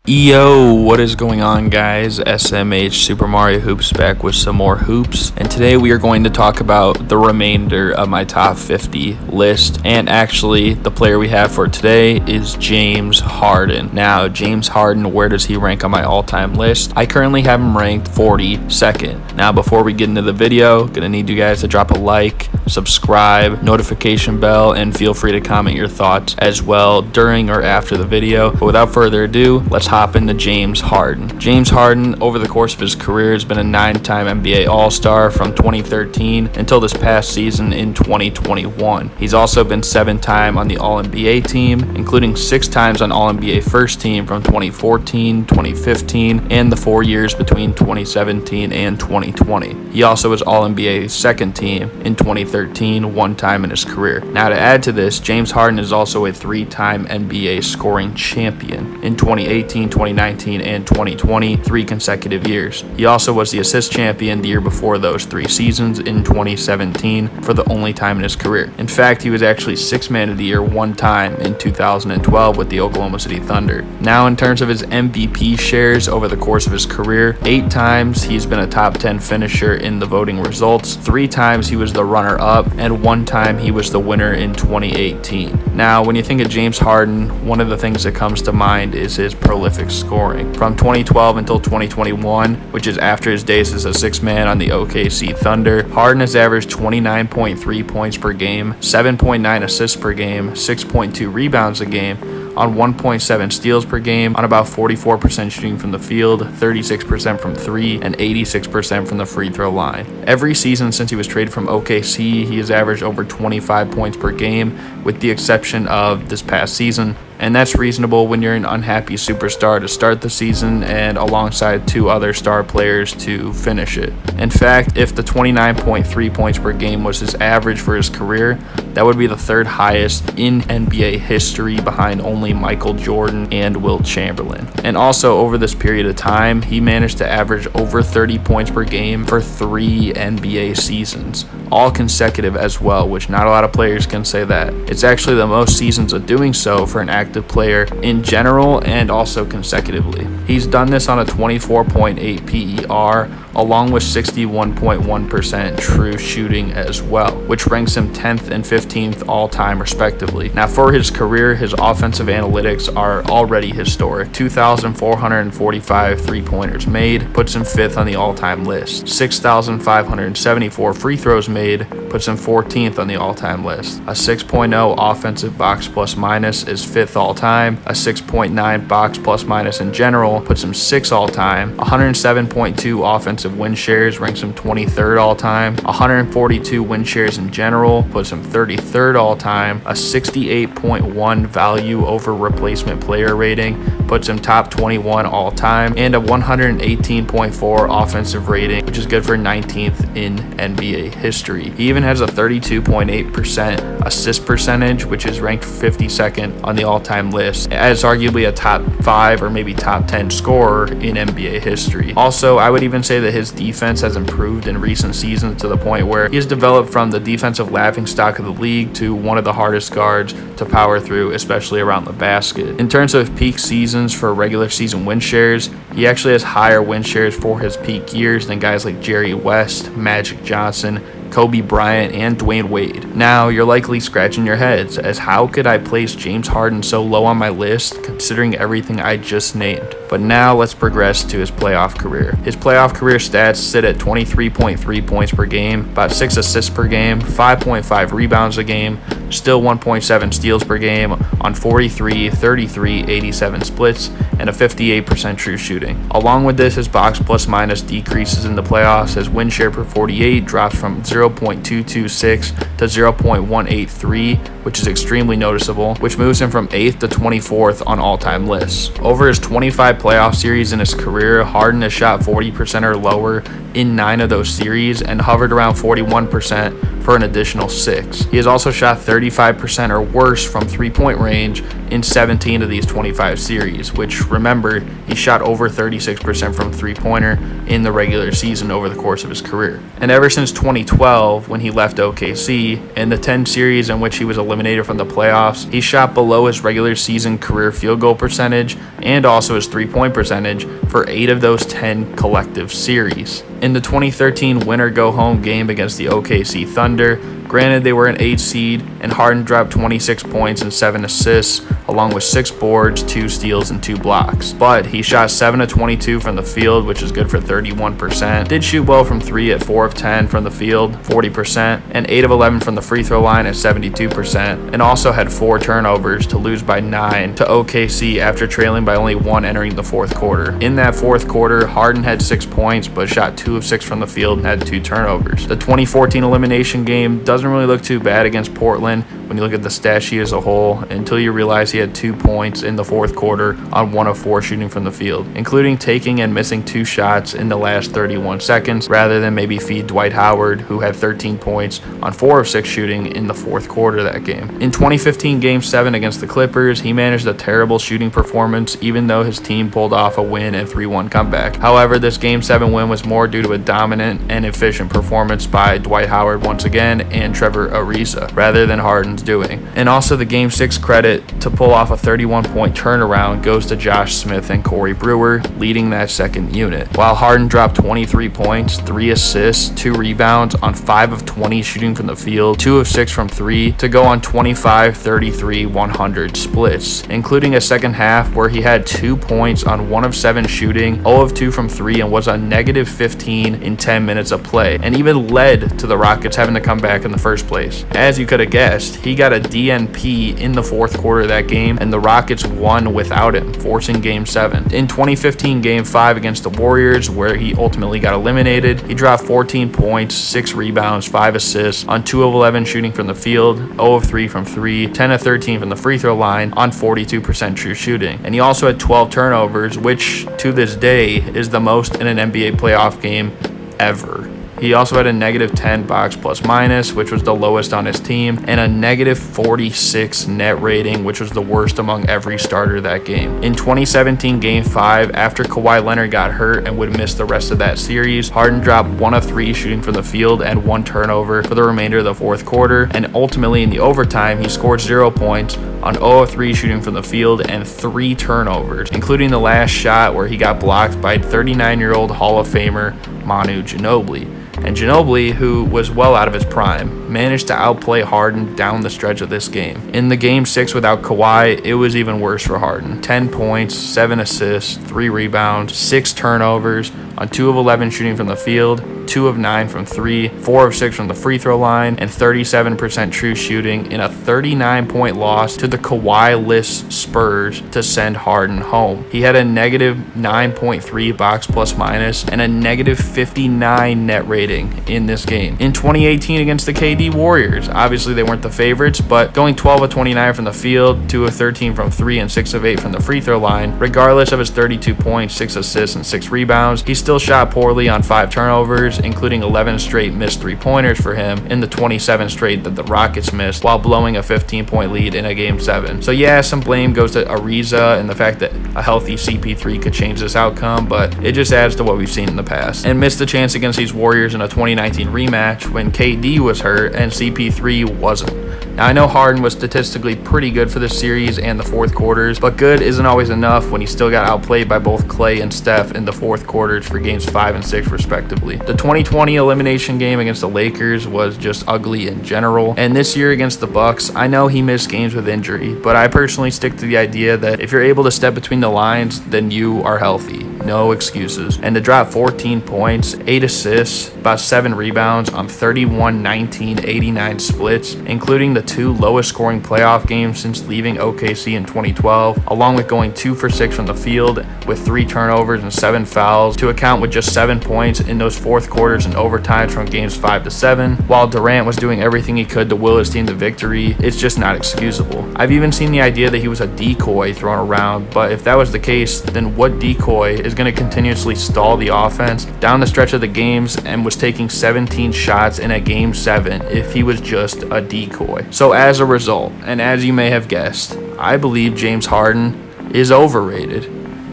Yo, what is going on, guys? SMH Super Mario Hoops back with some more hoops, and today we are going to talk about the remainder of my top 50 list. And actually, the player we have for today is James Harden. Now, James Harden, where does he rank on my all-time list? I currently have him ranked 42nd. Now, before we get into the video, gonna need you guys to drop a like, subscribe, notification bell, and feel free to comment your thoughts as well during or after the video. But without further ado, let's hop into James Harden. James Harden, over the course of his career, has been a 9-time NBA All-Star from 2013 until this past season in 2021. He's also been 7-time on the All-NBA team, including 6 times on All-NBA First Team from 2014, 2015, and the 4 years between 2017 and 2020. He also was All-NBA Second Team in 2013, 1 time in his career. Now, to add to this, James Harden is also a 3-time NBA scoring champion in 2018, 2019, and 2020, 3 consecutive years. He also was the assist champion the year before those 3 seasons in 2017 for the only time in his career. In fact, he was actually 6th Man of the Year 1 time in 2012 with the Oklahoma City Thunder. Now, in terms of his MVP shares over the course of his career, 8 times he's been a top 10 finisher in the voting results, 3 times he was the runner-up, and 1 time he was the winner in 2018. Now, when you think of James Harden, one of the things that comes to mind is his prolific scoring. From 2012 until 2021, which is after his days as a 6th man on the OKC Thunder, Harden has averaged 29.3 points per game, 7.9 assists per game, 6.2 rebounds a game, on 1.7 steals per game, on about 44% shooting from the field, 36% from 3, and 86% from the free throw line. Every season since he was traded from OKC, he has averaged over 25 points per game, with the exception of this past season. And that's reasonable when you're an unhappy superstar to start the season and alongside 2 other star players to finish it. In fact, if the 29.3 points per game was his average for his career, that would be the 3rd highest in NBA history behind only Michael Jordan and Wilt Chamberlain. And also, over this period of time, he managed to average over 30 points per game for 3 NBA seasons, all consecutive as well, which not a lot of players can say that. It's actually the most seasons of doing so for an active player in general and also consecutively. He's done this on a 24.8 PER along with 61.1% true shooting as well, which ranks him 10th and 15th all-time respectively. Now, for his career, his offensive analytics are already historic. 2,445 three-pointers made puts him 5th on the all-time list. 6,574 free throws made puts him 14th on the all-time list. A 6.0 offensive box plus minus is 5th all-time. A 6.9 box plus minus in general puts him 6th all-time. 107.2 offensive win shares ranks him 23rd all-time. 142 win shares in general puts him 33rd all-time. A 68.1 value over replacement player rating puts him top 21 all-time, and a 118.4 offensive rating, which is good for 19th in NBA history. He even has a 32.8% assist percentage, which is ranked 52nd on the all-time list, as arguably a top 5 or maybe top 10 scorer in NBA history. Also, I would even say that his defense has improved in recent seasons to the point where he has developed from the defensive laughingstock of the league to one of the hardest guards to power through, especially around the basket. In terms of peak seasons for regular season win shares, he actually has higher win shares for his peak years than guys like Jerry West, Magic Johnson, Kobe Bryant, and Dwayne Wade. Now, you're likely scratching your heads as how could I place James Harden so low on my list considering everything I just named? But now let's progress to his playoff career. His playoff career stats sit at 23.3 points per game, about 6 assists per game, 5.5 rebounds a game, still 1.7 steals per game on 43, 33, 87 splits, and a 58% true shooting. Along with this, his box plus minus decreases in the playoffs. His win share per 48 drops from 0.226 to 0.183, which is extremely noticeable, which moves him from 8th to 24th on all-time lists. Over his 25 playoff series in his career, Harden has shot 40% or lower in 9 of those series and hovered around 41% for an additional 6. He has also shot 35% or worse from three-point range in 17 of these 25 series, which, remember, he shot over 36% from three-pointer in the regular season over the course of his career. And ever since 2012, when he left OKC, in the 10 series in which he was eliminated from the playoffs, he shot below his regular season career field goal percentage and also his three-point percentage for 8 of those 10 collective series. In the 2013 winner-go-home game against the OKC Thunder, granted they were an 8 seed, and Harden dropped 26 points and 7 assists, along with 6 boards, 2 steals, and 2 blocks. But he shot 7 of 22 from the field, which is good for 31%. Did shoot well from 3 at 4 of 10 from the field, 40%, and 8 of 11 from the free throw line at 72%, and also had 4 turnovers to lose by 9 to OKC after trailing by only 1 entering the fourth quarter. In that fourth quarter, Harden had 6 points, but shot 2 of 6 from the field and had 2 turnovers. The 2014 elimination game doesn't really look too bad against Portland when you look at the stat sheet as a whole, until you realize he had 2 points in the fourth quarter on 1 of 4 shooting from the field, including taking and missing 2 shots in the last 31 seconds, rather than maybe feed Dwight Howard, who had 13 points on 4 of 6 shooting in the fourth quarter of that game. In 2015 Game 7 against the Clippers, he managed a terrible shooting performance, even though his team pulled off a win and 3-1 comeback. However, this Game 7 win was more due to a dominant and efficient performance by Dwight Howard once again and Trevor Ariza, rather than Harden's doing. And also the Game 6 credit to pull off a 31-point turnaround goes to Josh Smith and Corey Brewer, leading that second unit. While Harden dropped 23 points, 3 assists, 2 rebounds on 5 of 20 shooting from the field, 2 of 6 from 3, to go on 25, 33, 100 splits, including a second half where he had 2 points on 1 of 7 shooting, 0 of 2 from 3, and was on negative 15 in 10 minutes of play, and even led to the Rockets having to come back in the first place. As you could have guessed, he got a DNP in the fourth quarter of that game, and the Rockets won without him, forcing Game 7. In 2015 Game 5 against the Warriors, where he ultimately got eliminated, he dropped 14 points, 6 rebounds, 5 assists on 2 of 11 shooting from the field, 0 of 3 from 3, 10 of 13 from the free throw line on 42% true shooting. And he also had 12 turnovers, which to this day is the most in an NBA playoff game ever. He also had a negative 10 box plus minus, which was the lowest on his team, and a negative 46 net rating, which was the worst among every starter that game. In 2017 Game 5, after Kawhi Leonard got hurt and would miss the rest of that series, Harden dropped 1 of 3 shooting from the field and 1 turnover for the remainder of the fourth quarter, and ultimately in the overtime, he scored 0 points on 0 of 3 shooting from the field and 3 turnovers, including the last shot where he got blocked by 39-year-old Hall of Famer Manu Ginobili. And Ginobili, who was well out of his prime, managed to outplay Harden down the stretch of this game. In the Game 6 without Kawhi, it was even worse for Harden. 10 points, 7 assists, 3 rebounds, 6 turnovers on 2 of 11 shooting from the field, 2 of 9 from 3, 4 of 6 from the free throw line, and 37% true shooting in a 39-point loss to the Kawhi-less Spurs to send Harden home. He had a negative 9.3 box plus minus and a negative 59 net rating in this game. In 2018 against the KD Warriors, obviously they weren't the favorites, but going 12 of 29 from the field, 2 of 13 from 3, and 6 of 8 from the free throw line, regardless of his 32 points, 6 assists, and 6 rebounds, he still shot poorly on 5 turnovers, including 11 straight missed 3-pointers for him in the 27 straight that the Rockets missed, while blowing a 15-point lead in a Game 7. So yeah, some blame goes to Ariza and the fact that a healthy CP3 could change this outcome, but it just adds to what we've seen in the past. And missed the chance against these Warriors in a 2019 rematch when KD was hurt and CP3 wasn't. Now, I know Harden was statistically pretty good for this series and the fourth quarters, but good isn't always enough when he still got outplayed by both Clay and Steph in the fourth quarters for Games 5 and 6 respectively. The 2020 elimination game against the Lakers was just ugly in general, and this year against the Bucks, I know he missed games with injury, but I personally stick to the idea that if you're able to step between the lines, then you are healthy. No excuses. And to drop 14 points, 8 assists, about 7 rebounds on 31, 19, 89 splits, including the 2 lowest scoring playoff games since leaving OKC in 2012, along with going 2 for 6 from the field with 3 turnovers and 7 fouls to account with just 7 points in those fourth quarters and overtimes from Games 5 to 7, while Durant was doing everything he could to will his team to victory. It's just not excusable. I've even seen the idea that he was a decoy thrown around, but if that was the case, then what decoy is is going to continuously stall the offense down the stretch of the games and was taking 17 shots in a game 7 if he was just a decoy. So as a result, and as you may have guessed, I believe James Harden is overrated.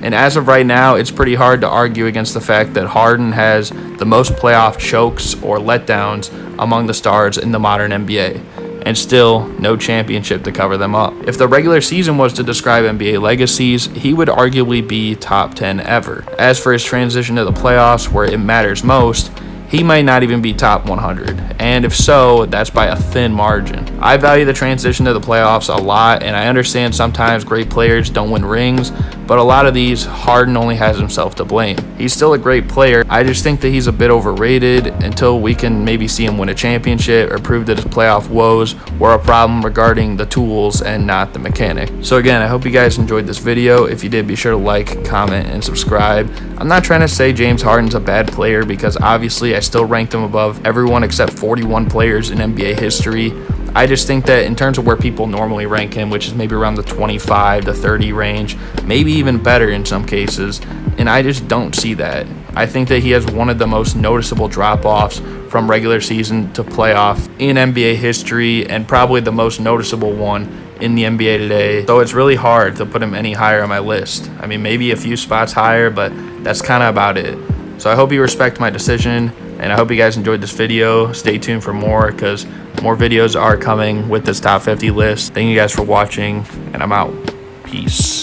And as of right now, it's pretty hard to argue against the fact that Harden has the most playoff chokes or letdowns among the stars in the modern NBA, and still no championship to cover them up. If the regular season was to describe NBA legacies, he would arguably be top 10 ever. As for his transition to the playoffs, where it matters most, he might not even be top 100, and if so, that's by a thin margin. I value the transition to the playoffs a lot, and I understand sometimes great players don't win rings, but a lot of these, Harden only has himself to blame. He's still a great player. I just think that he's a bit overrated until we can maybe see him win a championship or prove that his playoff woes were a problem regarding the tools and not the mechanic. So again, I hope you guys enjoyed this video. If you did, be sure to like, comment, and subscribe. I'm not trying to say James Harden's a bad player, because obviously I still ranked him above everyone except 41 players in NBA history. I just think that in terms of where people normally rank him, which is maybe around the 25 to 30 range, maybe even better in some cases, and I just don't see that. I think that he has one of the most noticeable drop-offs from regular season to playoff in NBA history, and probably the most noticeable one in the NBA today. So it's really hard to put him any higher on my list. I mean, maybe a few spots higher, but that's kind of about it. So I hope you respect my decision, and I hope you guys enjoyed this video. Stay tuned for more, because more videos are coming with this top 50 list. Thank you guys for watching, and I'm out. Peace.